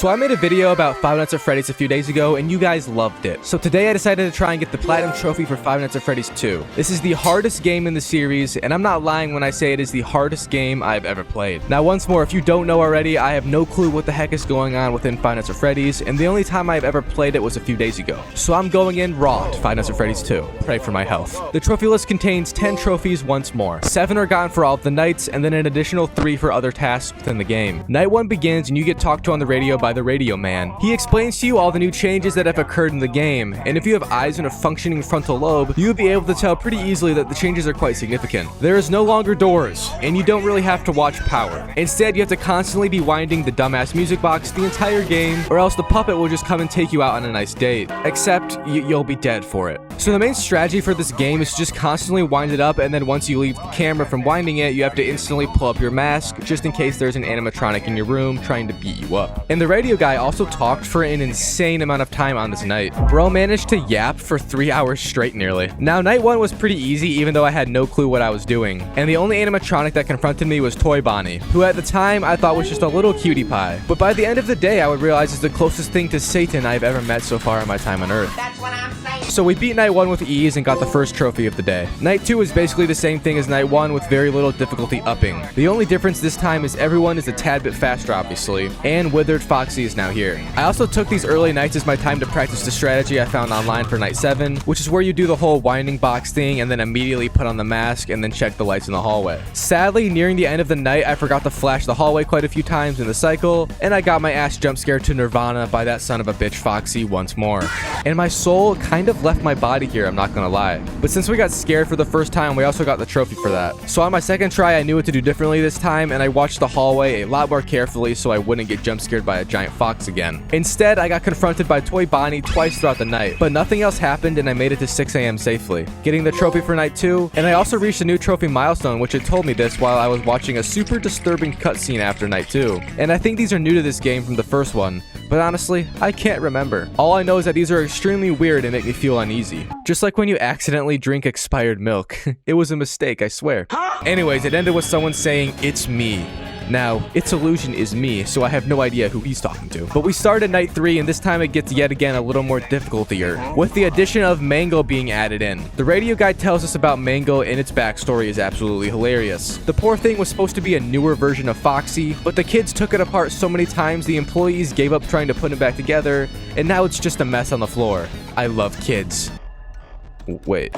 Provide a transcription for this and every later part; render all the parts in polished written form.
So I made a video about Five Nights at Freddy's a few days ago, and you guys loved it. So today I decided to try and get the Platinum Trophy for Five Nights at Freddy's 2. This is the hardest game in the series, and I'm not lying when I say it is the hardest game I've ever played. Now once more, if you don't know already, I have no clue what the heck is going on within Five Nights at Freddy's, and the only time I've ever played it was a few days ago. So I'm going in raw to Five Nights at Freddy's 2. Pray for my health. The trophy list contains 10 trophies once more. 7 are gotten for all of the nights, and then an additional 3 for other tasks within the game. Night 1 begins, and you get talked to on the radio by the radio man. He explains to you all the new changes that have occurred in the game, and if you have eyes and a functioning frontal lobe, you'll be able to tell pretty easily that the changes are quite significant. There is no longer doors, and you don't really have to watch power. Instead, you have to constantly be winding the dumbass music box the entire game, or else the puppet will just come and take you out on a nice date. Except, you'll be dead for it. So the main strategy for this game is to just constantly wind it up, and then once you leave the camera from winding it, you have to instantly pull up your mask, just in case there's an animatronic in your room trying to beat you up. And the radio guy also talked for an insane amount of time on this night. Bro managed to yap for 3 hours straight nearly. Now, night 1 was pretty easy, even though I had no clue what I was doing. And the only animatronic that confronted me was Toy Bonnie, who at the time I thought was just a little cutie pie. But by the end of the day, I would realize is the closest thing to Satan I've ever met so far in my time on Earth. That's what I'm saying. So we beat night 1 with ease and got the first trophy of the day. Night 2 is basically the same thing as night 1 with very little difficulty upping. The only difference this time is everyone is a tad bit faster, obviously, and Withered Foxy is now here. I also took these early nights as my time to practice the strategy I found online for night 7, which is where you do the whole winding box thing and then immediately put on the mask and then check the lights in the hallway. Sadly, nearing the end of the night, I forgot to flash the hallway quite a few times in the cycle, and I got my ass jump scared to Nirvana by that son of a bitch Foxy once more. And my soul kind of left my body here, I'm not gonna lie. But since we got scared for the first time, we also got the trophy for that. So on my second try, I knew what to do differently this time, and I watched the hallway a lot more carefully so I wouldn't get jump scared by a giant fox again. Instead, I got confronted by Toy Bonnie twice throughout the night, but nothing else happened and I made it to 6 AM safely, getting the trophy for night 2, and I also reached a new trophy milestone, which had told me this while I was watching a super disturbing cutscene after night 2. And I think these are new to this game from the first one, but honestly, I can't remember. All I know is that these are extremely weird and make me feel uneasy. Just like when you accidentally drink expired milk. It was a mistake, I swear. Anyways, it ended with someone saying, "It's me." Now, Its Illusion is me, so I have no idea who he's talking to. But we started night 3, and this time it gets yet again a little more difficultier, with the addition of Mango being added in. The radio guide tells us about Mango, and its backstory is absolutely hilarious. The poor thing was supposed to be a newer version of Foxy, but the kids took it apart so many times the employees gave up trying to put it back together, and now it's just a mess on the floor. I love kids. Wait.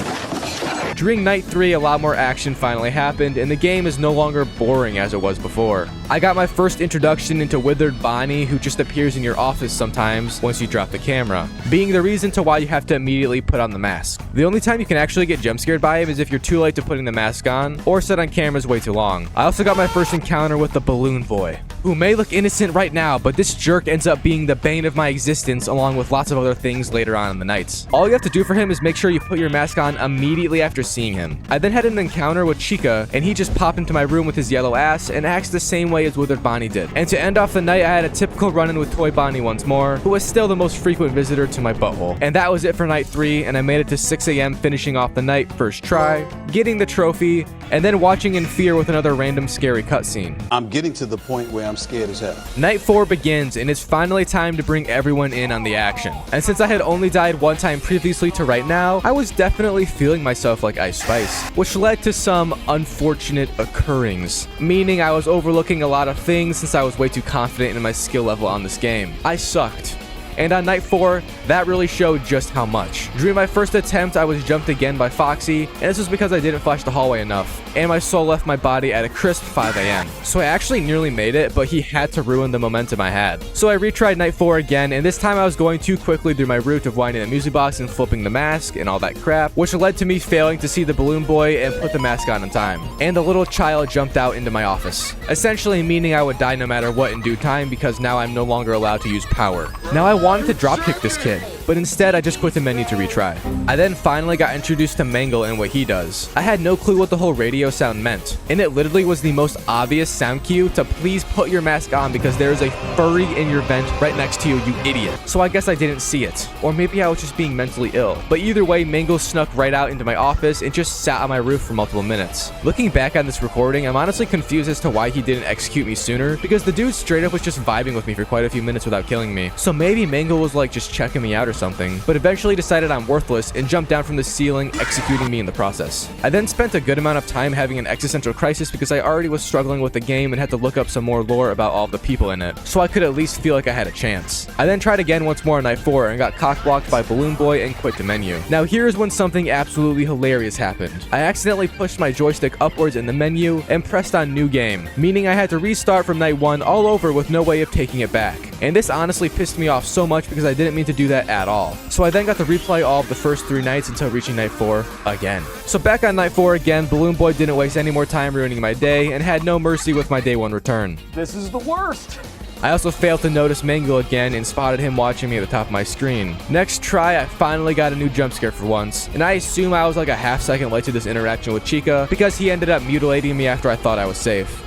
During night 3, a lot more action finally happened, and the game is no longer boring as it was before. I got my first introduction into Withered Bonnie, who just appears in your office sometimes once you drop the camera, being the reason to why you have to immediately put on the mask. The only time you can actually get jump scared by him is if you're too late to putting the mask on, or set on cameras way too long. I also got my first encounter with the Balloon Boy, who may look innocent right now, but this jerk ends up being the bane of my existence along with lots of other things later on in the nights. All you have to do for him is make sure you put your mask on immediately after seeing him. I then had an encounter with Chica, and he just popped into my room with his yellow ass and acts the same way as Withered Bonnie did. And to end off the night, I had a typical run-in with Toy Bonnie once more, who was still the most frequent visitor to my butthole. And that was it for night 3, and I made it to 6 AM finishing off the night first try, getting the trophy, and then watching in fear with another random scary cutscene. I'm getting to the point where I'm scared as hell. Night 4 begins, and it's finally time to bring everyone in on the action. And since I had only died one time previously to right now, I was definitely feeling myself like Ice Spice, which led to some unfortunate occurrings, meaning I was overlooking a lot of things since I was way too confident in my skill level on this game. I sucked. And on night 4, that really showed just how much. During my first attempt, I was jumped again by Foxy, and this was because I didn't flash the hallway enough, and my soul left my body at a crisp 5 AM. So I actually nearly made it, but he had to ruin the momentum I had. So I retried night 4 again, and this time I was going too quickly through my route of winding the music box and flipping the mask and all that crap, which led to me failing to see the Balloon Boy and put the mask on in time. And the little child jumped out into my office, essentially meaning I would die no matter what in due time because now I'm no longer allowed to use power. Now I wanted to dropkick this kid, but instead I just quit the menu to retry. I then finally got introduced to Mangle and what he does. I had no clue what the whole radio sound meant, and it literally was the most obvious sound cue to please put your mask on because there is a furry in your vent right next to you, you idiot. So I guess I didn't see it, or maybe I was just being mentally ill. But either way, Mangle snuck right out into my office and just sat on my roof for multiple minutes. Looking back on this recording, I'm honestly confused as to why he didn't execute me sooner, because the dude straight up was just vibing with me for quite a few minutes without killing me. So maybe Mangle was like just checking me out or something, but eventually decided I'm worthless and jumped down from the ceiling, executing me in the process. I then spent a good amount of time having an existential crisis because I already was struggling with the game and had to look up some more lore about all of the people in it, so I could at least feel like I had a chance. I then tried again once more on night 4 and got cock-blocked by Balloon Boy and quit the menu. Now here's when something absolutely hilarious happened. I accidentally pushed my joystick upwards in the menu and pressed on new game, meaning I had to restart from night 1 all over with no way of taking it back. And this honestly pissed me off so much because I didn't mean to do that at all. So I then got to replay all of the first 3 nights until reaching night 4 again. So back on night 4 again, Balloon Boy didn't waste any more time ruining my day and had no mercy with my day 1 return. This is the worst. I also failed to notice Mangle again and spotted him watching me at the top of my screen. Next try, I finally got a new jump scare for once, and I assume I was like a half second late to this interaction with Chica because he ended up mutilating me after I thought I was safe.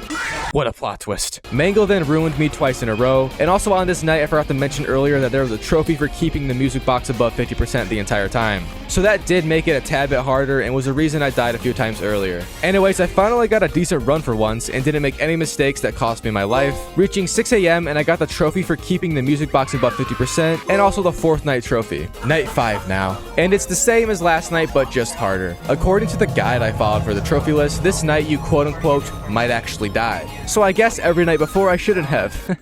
What a plot twist. Mangle then ruined me twice in a row, and also on this night I forgot to mention earlier that there was a trophy for keeping the music box above 50% the entire time. So that did make it a tad bit harder and was the reason I died a few times earlier. Anyways, I finally got a decent run for once and didn't make any mistakes that cost me my life, reaching 6 AM and I got the trophy for keeping the music box above 50% and also the 4th night trophy. Night 5 now. And it's the same as last night but just harder. According to the guide I followed for the trophy list, this night you quote unquote might actually die. So I guess every night before I shouldn't have.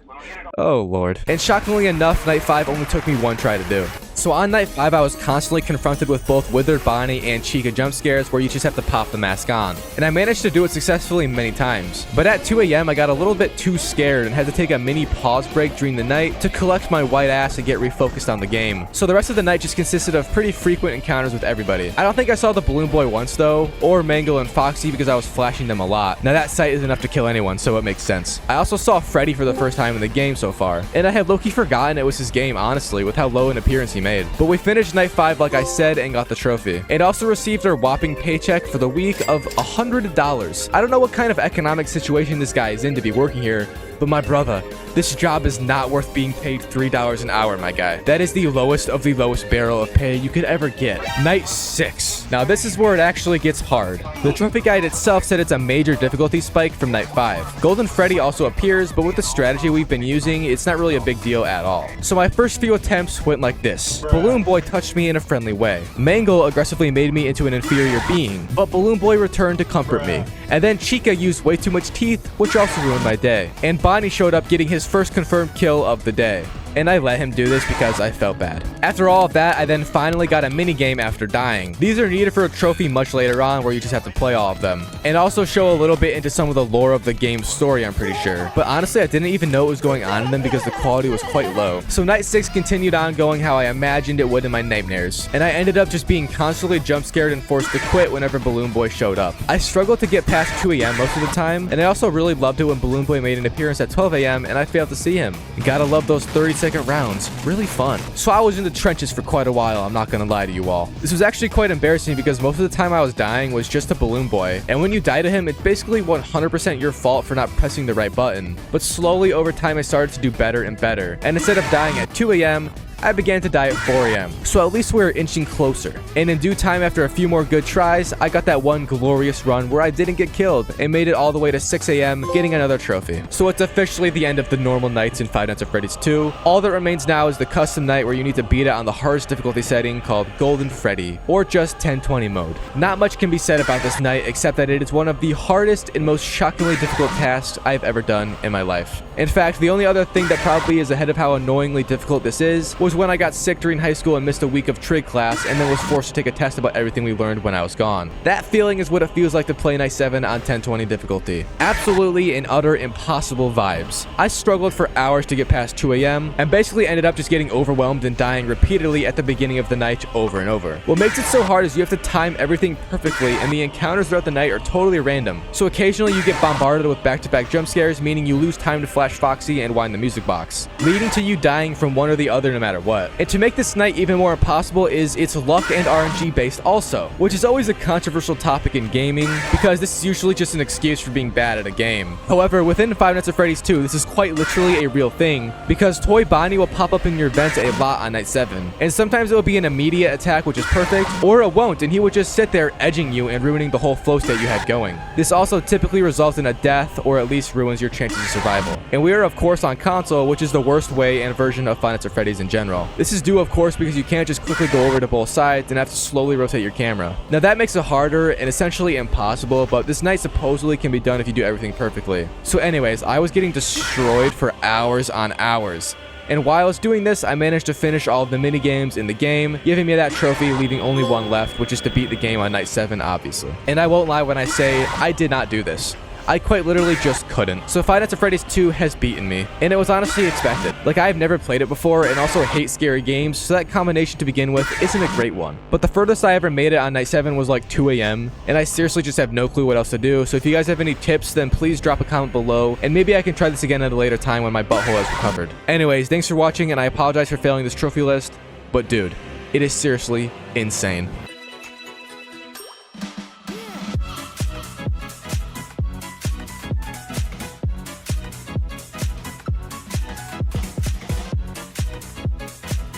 Oh lord. And shockingly enough, night 5 only took me 1 try to do. So on night 5, I was constantly confronted with both Withered Bonnie and Chica jump scares where you just have to pop the mask on. And I managed to do it successfully many times. But at 2 AM, I got a little bit too scared and had to take a mini pause break during the night to collect my white ass and get refocused on the game. So the rest of the night just consisted of pretty frequent encounters with everybody. I don't think I saw the Balloon Boy once though, or Mangle and Foxy because I was flashing them a lot. Now that sight is enough to kill anyone, so it makes sense. I also saw Freddy for the first time in the game so far, and I had low-key forgotten it was his game honestly with how low an appearance he made. But we finished night 5 like I said and got the trophy. And also received our whopping paycheck for the week of $100. I don't know what kind of economic situation this guy is in to be working here, but my brother, this job is not worth being paid $3 an hour, my guy. That is the lowest of the lowest barrel of pay you could ever get. Night 6. Now this is where it actually gets hard. The trophy guide itself said it's a major difficulty spike from night 5. Golden Freddy also appears, but with the strategy we've been using, it's not really a big deal at all. So my first few attempts went like this. Balloon Boy touched me in a friendly way. Mangle aggressively made me into an inferior being, but Balloon Boy returned to comfort me. And then Chica used way too much teeth, which also ruined my day. And Bonnie showed up getting his first confirmed kill of the day. And I let him do this because I felt bad. After all of that, I then finally got a mini game after dying. These are needed for a trophy much later on where you just have to play all of them. And also show a little bit into some of the lore of the game's story, I'm pretty sure. But honestly, I didn't even know what was going on in them because the quality was quite low. So night 6 continued on going how I imagined it would in my nightmares. And I ended up just being constantly jump scared and forced to quit whenever Balloon Boy showed up. I struggled to get past 2 AM most of the time, and I also really loved it when Balloon Boy made an appearance at 12 AM and I failed to see him. You gotta love those 30-second rounds. Really fun. So I was in the trenches for quite a while, I'm not gonna lie to you all. This was actually quite embarrassing because most of the time I was dying was just a Balloon Boy, and when you die to him, it's basically 100% your fault for not pressing the right button. But slowly over time I started to do better and better, and instead of dying at 2 AM, I began to die at 4 AM, so at least we were inching closer. And in due time, after a few more good tries, I got that one glorious run where I didn't get killed and made it all the way to 6 AM, getting another trophy. So it's officially the end of the normal nights in Five Nights at Freddy's 2. All that remains now is the custom night where you need to beat it on the hardest difficulty setting called Golden Freddy, or just 1020 mode. Not much can be said about this night except that it is one of the hardest and most shockingly difficult tasks I've ever done in my life. In fact, the only other thing that probably is ahead of how annoyingly difficult this is was when I got sick during high school and missed a week of trig class and then was forced to take a test about everything we learned when I was gone. That feeling is what it feels like to play night 7 on 1020 difficulty. Absolutely and utter impossible vibes. I struggled for hours to get past 2 AM and basically ended up just getting overwhelmed and dying repeatedly at the beginning of the night over and over. What makes it so hard is you have to time everything perfectly and the encounters throughout the night are totally random. So occasionally you get bombarded with back-to-back jump scares, meaning you lose time to flash Foxy and wind the music box, leading to you dying from one or the other no matter what. And to make this night even more impossible is it's luck and RNG based also, which is always a controversial topic in gaming because this is usually just an excuse for being bad at a game. However, within Five Nights at Freddy's 2, this is quite literally a real thing because Toy Bonnie will pop up in your vents a lot on night 7. And sometimes it will be an immediate attack, which is perfect, or it won't, and he would just sit there edging you and ruining the whole flow state you had going. This also typically results in a death or at least ruins your chances of survival. And we are of course on console, which is the worst way and version of Five Nights at Freddy's in general. This is due of course because you can't just quickly go over to both sides and have to slowly rotate your camera. Now that makes it harder and essentially impossible, but this night supposedly can be done if you do everything perfectly. So anyways, I was getting destroyed for hours on hours. And while I was doing this, I managed to finish all of the mini games in the game, giving me that trophy, leaving only one left, which is to beat the game on night 7, obviously. And I won't lie when I say I did not do this. I quite literally just couldn't. So Five Nights at Freddy's 2 has beaten me, and it was honestly expected. Like, I've never played it before and also hate scary games, so that combination to begin with isn't a great one. But the furthest I ever made it on night 7 was like 2 a.m, and I seriously just have no clue what else to do. So if you guys have any tips, then please drop a comment below, and maybe I can try this again at a later time when my butthole has recovered. Anyways, thanks for watching, and I apologize for failing this trophy list, but dude, it is seriously insane.